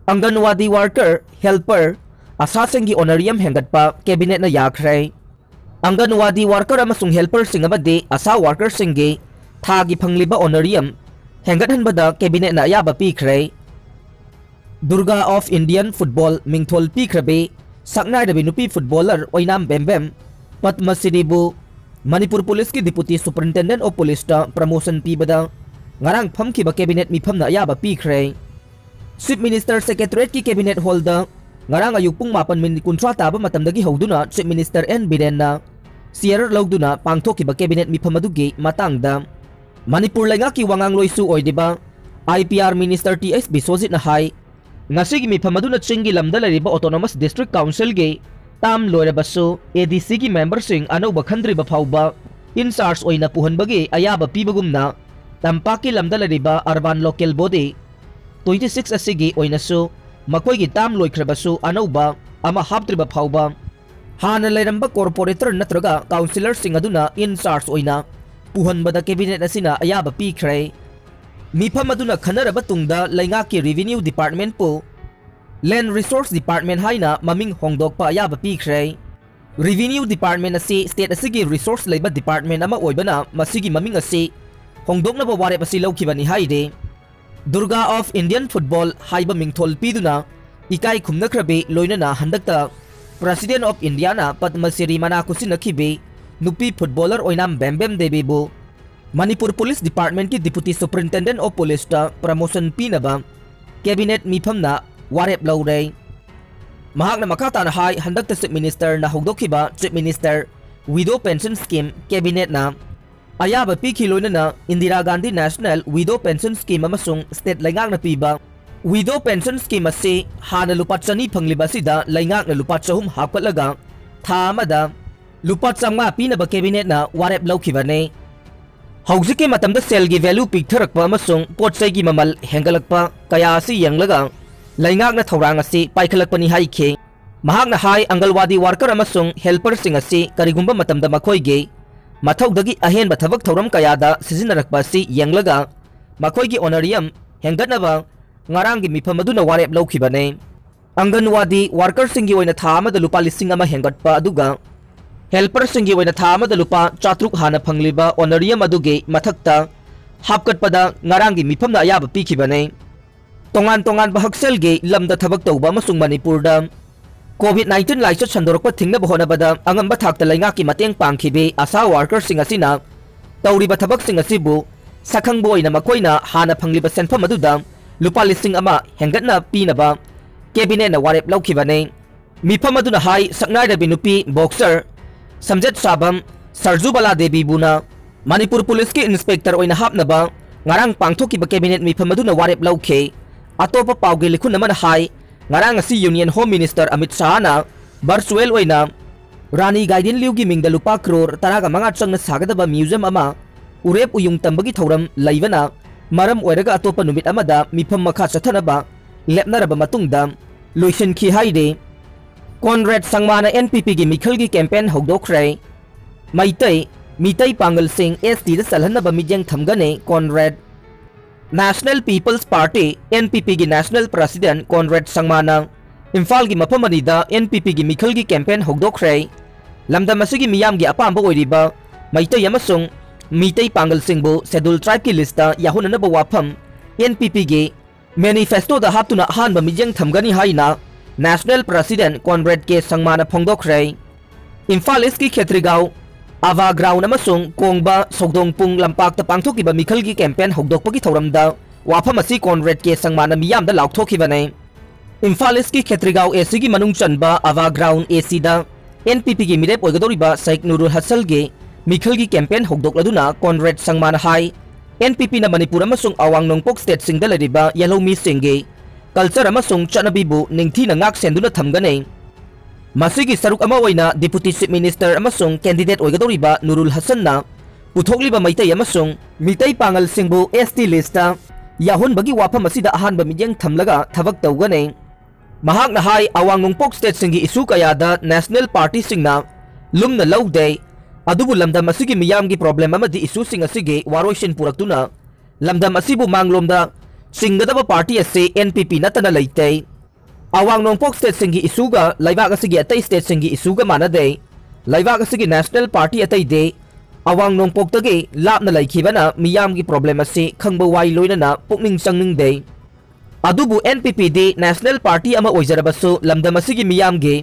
Anganwadi worker helper आसासिंगी honorarium हेंगटपा cabinet ना याखरे अंगनवाड़ी वर्कर अमसुंग हेल्पर सिंग अमदे आशा वर्कर सिंगे थागी फंगलिबा ऑनरियम हेंगटहनबदा कैबिनेट ना याबा पीखरे दुर्गा ऑफ इंडियन फुटबॉल मिंगथोल पीखरबे सकनाइदबी नुपी फुटबॉलर ओइनाम बेम्बेम पद्मश्रीबु मणिपुर पुलिस की deputy superintendent of police promotion पीबदा ngarang famkiba cabinet mifamna ayaba pikre Chief Minister Secretariat की कैबिनेट हॉल दा ngarang ayuk pung 8:30 taba matamdagi hoduna Chief Minister N Biren na siar lawduna pangthokiba cabinet mifam adugi matangda Manipur lainga ki wangang loisu oidiba IPR Minister TS Biswajit na hai ngasigi mifam aduna chingi lamda lariba Autonomous District Council ge tam loirabasu ADC ki member sing anauba khandriba phauba in charge oina puhanbagi ayaba pibagumna Tampaki lamda lariba urban local body 26 asigi oinasu makoigi tam loikhrabasu anauba ama haptriba phauba hana lairamba corporator natraga councillor sing aduna in charge oina puhanbada cabinet asina ayaba pikhre mifam aduna khanaraba tungda lainga ki revenue department pu land resource department haina maming hongdokpa ayaba pikhre revenue department asi state asigi resource labor department ama oibana masigi maming asi Hongdokna ba ware pasi lawkibani haide Durga of Indian Football haiba mingthol piduna ikai khumnakhrabe loinana handakta President of India na Padma Shri mana kusinakhibe nupi footballer oinam Bembem Devi bu Manipur Police Department ki Deputy Superintendent of Police ta promotion pinaba cabinet mifamna warep lawre mahakna makata na hai handakta Chief Minister na hongdokhiba Chief Minister Widow Pension Scheme cabinet na ayaba pikhiloina Indira Gandhi National Widow Pension Scheme amasung state laingak na piba Widow Pension Scheme ase hana lupa chani phangliba sida laingak na lupa chahum hapkatlaga tha amada lupa changma pinaba cabinet na warep lawkhibane haujike matamda sel gi value piktharakpa amasung potsai gi mamal hengalakpa kaya asi yanglaga laingak na thorang ase paikhalakpani haikhe mahakna hai angalwadi worker amasung helper sing ase karigumba matamda makhoige Mathaudagi ahenba thabak thoram kayada sizinnarakpa si yanglaga makhoigi honorarium hengatnaba ngarangi mifam aduna warep lawkhibane Anganwadi worker singi oina tha amada lupa lising ama hengatpa aduga helper singi oina tha amada lupa 400 hana phangliba honorarium aduge mathakta hapkatpada ngarangi mifamna ayaba pikhibane tongan bahakselge lamda thabak tawba amasung Manipurda COVID-19 laichat sandorokpa thingna bahonabada angamba thakta lainga ki mateng pangkhibe asa worker sing asina tawriba thabak sing asibu sakhangbo oina makoina hana phangliba senfam aduda lupa lising ama hengatna pinaba cabinet na warep lawkhibane mifam aduna hai saknaida binupi boxer samjet sabam Sarjubala Devi buna Manipur Police ki inspector oina hapnaba ngarang pangthokiba cabinet mifam aduna warep lawkhe atopa pawge likhun amana hai ngarang asi Union Home Minister Amit Shah na virtual oina Rani Gaiden Liu gi mingda lupa crore taraga manga changna sagadaba museum ama urep uyung tambagi thoram laibana maram oiraga atopa numit amada mifam makha chathanaba lepnaraba matungda loisin khi haide Conrad Sangmana NPP gi mikhal gi campaign hogdokre mitai pangal sing ST da salhanaba mijeng thamgane Conrad National People's Party NPP gi National President Conrad Sangmana Imphal gi mapamanida NPP gi mikhal gi campaign hogdokre lamda masigi miyam gi apamba oiriba maitai amasung mitai pangal singbu schedule tribe ki lista yahunana ba wafam NPP gi manifesto da haptuna hanba mijeng thamgani haina National President Conrad K Sangmana phongdokre Imphal East ki Khetrigao Ava ground amasung Kongba Sogdongpung lampak ta pangthokiba mikhal gi campaign hogdokpagi thoramda wafam asi Conrad K Sangmana miyam da lauthokibane Imphal East ki Khetrigao AC gi manung chanba Ava ground AC da NPP gi mirep oigadoriba Sheikh Nurul Hasal ge mikhal gi campaign hogdokladuna Conrad Sangmana hai NPP na Manipur amasung awang nongpok state singda lariba Yalomi Singge culture amasung chanabi bu ningthi na ngak senduna thamgane Masigi saruk ama oina Deputy Chief Minister amasung candidate oigadoriba Nurul Hasan na puthokliba maitai amasung mitai pangal singbu ST lista yahun bagi wafam asida ahanba mijeng thamlaga thabak tawgane mahakna hai awang nongpok state singi isu kayada National Party singna lumna lawde adubu lamdam asigi miyam gi problem amadi isu sing asige waroisin puraktuna lamdam asibu manglomda singadaba party ase NPP natana leite Awang Nongpok State Singi Isuga, Laivaga Sigi Atay State Singi Isuga Manade, Laivaga Sigi National Party Atay Day, Awang Nongpok Tage, Lap na Laikibana, Miyam gi problema si Khangba Wai Loina na Pukning Sangning Day. Adubu NPP Day National Party ama Oizarabaso, Lamdamasigi Miyam gi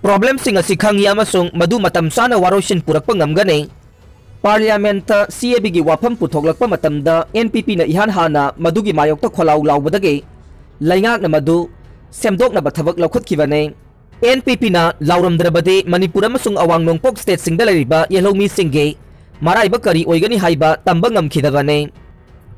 problem singa si Khang Yamasung, Madu Matam Sana Waroshin Purakpangam Gane, Parliament CAB gi Wapam Putoglakpa Matamda, NPP na Ihan Hana, Madugi Mayokta Kholau Laubadage, Laingak na Madu, Semdok na Batavak Laukut Kivane, NPP na Lauramdrabade, Manipura Masung Awang Nongpok State Singdalariba, Yelomi Singge, Maraiba Kari Oigani Haiba, Tambangam Kidavane,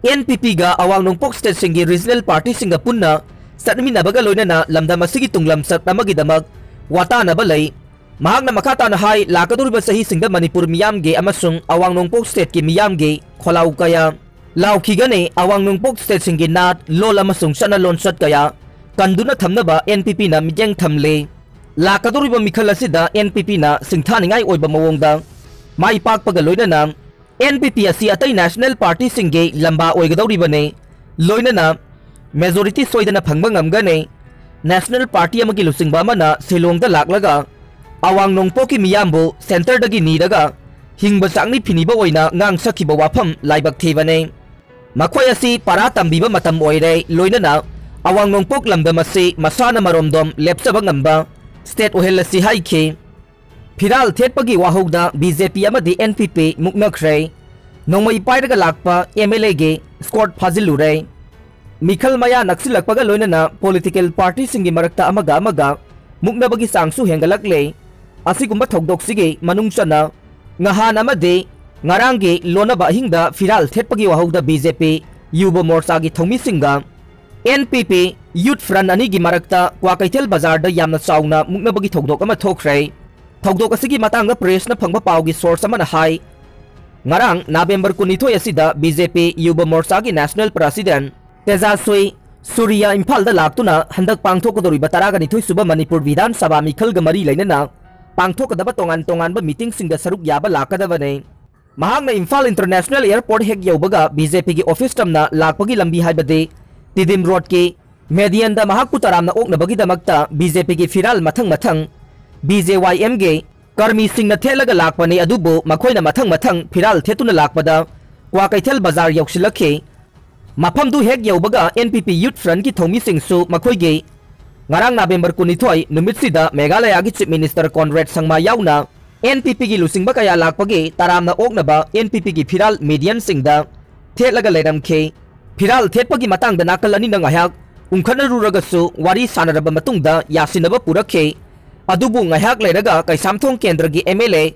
NPP ga Awang Nongpok State Singi Regional Party Singapuna, Satmi Nabagaloina na Lamdamasigi Tunglam Sat Namagidamag, Wata na Balay, Mahag na Makata na Hai, Lakadurba Sahi Singda Manipur Miyamge, Amasung Awang Nongpok State ki Miyamge, Kholau Kaya, Lau Kigane, Awang Nongpok State Singi Nat, Lola Masung Sana Lonsat Kaya, Kanduna Thamnaba NPP na Mijeng Thamle, Lakaduriba Mikalasida NPP na Singthaningai Oiba Mawongda, Mai Pak Pagaloina na, NPP asi Atay National Party Singge Lamba Oigadoribane, Loina na, Majority Soidana Phangbangamgane, National Party amagi Lusingbama na Silongda Laklaga, Awang Nongpok ki Miyambo, Center dagi Nidaga, Hingba Sangni Piniba Oina Ngang Sakiba Wapam, Laibak Thevane, Makoy asi Para Tambiba Matam Oire, Loina na, Awang Nongpok Lamdamasi, Masana Maromdom, Lepsabangamba, State Ohelasi Haike, Piral Thetpagi Wahogda, BJP amadi NPP, Muknakre, Nongmai Pairaga Lakpa, MLA ge, Scott Fazilure, Mikhal Maya Naksilakpaga Loina na, Political Party Singi Marakta Amaga, Muknabagi Sangsu Hengalakle, Asigumba Thogdoksige, Manungsana, Ngahan amade, Ngarange, Lona Bahingda, Piral Thetpagi Wahogda BJP, Yuba Morsagi Thomi Singa, NPP Youth Front Anigi Marakta Kwakaitel Bazar da Yamna Sauna Muknabagi Thogdok ama Thokre Thogdok asigi matanga press na phangba paugi source ama na hai Ngarang November 12 asida BJP Yuba Morsagi National President Tejaswi Surya Imphal da laktuna handak pangthokadoriba taraga nithoi suba Manipur Vidhan Sabha Mikhal ga mari lainana pangthokadaba tongan ba meeting singda saruk yaba lakadabane Mahang na Imphal International Airport hek yaubaga BJP gi office tamna lakpagi lambi haibade Tidim Road ke Median da Mahakpu Taram na Oknabagi damakta BJP ki Firal Mathang BJYM ge Karmi Singh na Thelaga Lakpani adubo Makoy na Mathang Firal Thetuna Lakpada Kwakaitel Bazar Yauksilakhe Maphamdu hek yaubaga NPP Youth Front ki Thomi Singh su Makoy ge Ngarang November 12 numitsida Meghalaya gi Chief Minister Conrad Sangma yauna NPP gi lusingba kaya lakpage taram na oknaba NPP gi Firal Median Singda Thelaga Leiramkhe Piral Thetpagi matang da nakalani na ngayak ungkhana ruragasu wari sanaraba matungda yasinaba purakhe adubu ngayak leiraga Kaisamthong Kendra gi MLA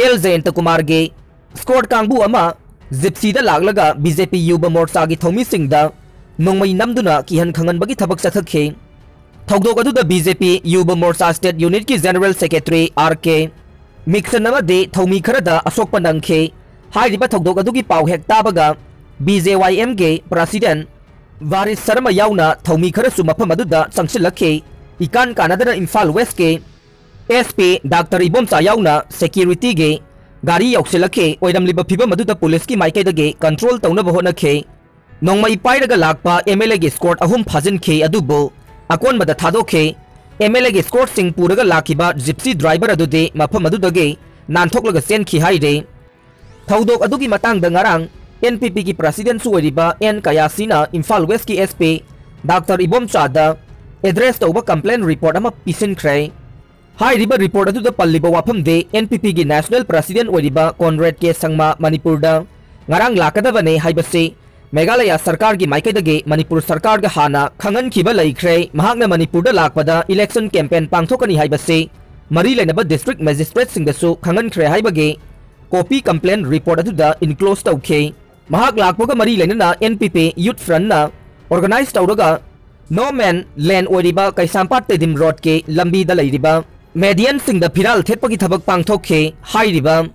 L Jayanta Kumar ge squad kangbu ama Gypsy da laglaga BJP Yuba Morcha gi Thomi Singda nongmai namduna kihan khanganbagi thabak sathakhe thogdok adu da BJP Yuba Morcha State Unit ki General Secretary RK Mixanama de Thomi kharada Asok Pandangkhe hairiba thogdok adu gi pau hek tabaga BJYM ge President Varis Sharma yauna Thomi kharasu mafam aduda sangsilakhe ikan kanadana Imphal West ke SP Dr. Ibomcha yauna security ge gari yauksilakhe oiramliba phibam aduda police ki maikaida ge control taunaba honakhe nongmai pairaga lakpa MLA ge escort ahum phajinkhe adubo akon bada thadokhe MLA ge escort sing puraga lakiba gypsy driver adude mafam aduda ge nanthoklaga senkhi haire thaudok adugi matang da ngarang NPP ki President Suwariba N Kayasina Imphal West ki SP Dr. Ibomcha da address tauba complaint report ama pisinkhre hai riba report adu da palliba wafam de NPP ki National President Wariba Conrad K Sangma Manipur da ngarang lakadabane haibase Meghalaya Sarkar ki maikaida ge Manipur Sarkar ga hana khangan khiba laikhre mahakna Manipur da lakpada election campaign pangthokani haibase mari lainaba district magistrate singdasu khangan khre haibage copy complaint report adu da enclose tawkhe Mahak lakpaga mari lainana NPP Youth Front na organize tawraga No Man Land Oriba Kaisampat Tedim Road ke lambi da lairiba Median sing da Piral Thetpagi thabak pangthokhe hairiba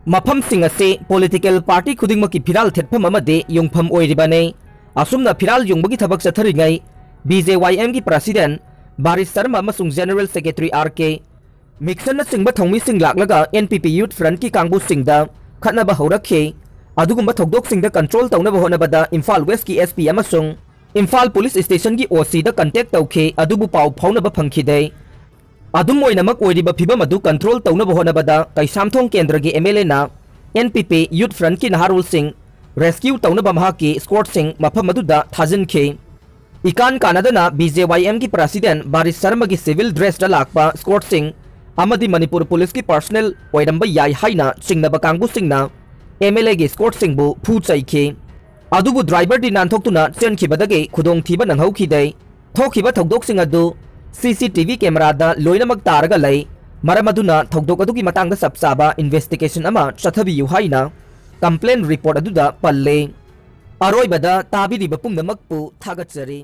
Mafam sing ase political party khudingmaki Piral Thetpham amade yungpham oiriba ne asumna Piral yungbagi thabak satharingai BJYM ki President Varis Sharma amasung General Secretary RK Mixan na singba thongmi sing laklaga NPP Youth Front ki kangbu singda khatnaba horakhe adugumba thogdok singda control taunaba honabada Imphal West ki SP amasung Imphal police station की ओसी दा contact तौखे अदुबु पाउ फाउनबा फंखिदे अदुम ओइनमक ओइरिबा फिबम अदु control तौनबा होनबदा कैसामथोंग केंद्र के MLA ना NPP youth front की Naharul Singh rescue तौनबा महाकी स्क्वाड सिंह मफम अदुदा थाजिनखे इकान कानादना बीजेवाईएम की प्रेसिडेंट बारिश शर्मा की सिविल ड्रेस दा लाकपा स्क्वाड सिंह अमदी मणिपुर पुलिस की पर्सनल ओइरंबा याई हाइना चिंगनबा कांगु सिंहना एमएलए की स्क्वाड सिंहबु फू चैखे अदुबु ड्राइवर दी नानथोक्तुना चेनखिबदगे खुदोंथीबा नंहौखिदे थोखिबा थौदोकसिंग अदु सीसीटीवी कैमरा दा लोइनमक तारगा लै मरम अदुना थौदोक अदुगी मतंगदा सबसाबा इन्वेस्टिगेशन अमा चथबियु हाइना कंप्लेन रिपोर्ट अदुदा पल्ले अरोइबदा ताबिरिबा पुंगनमकपु थागतजरी।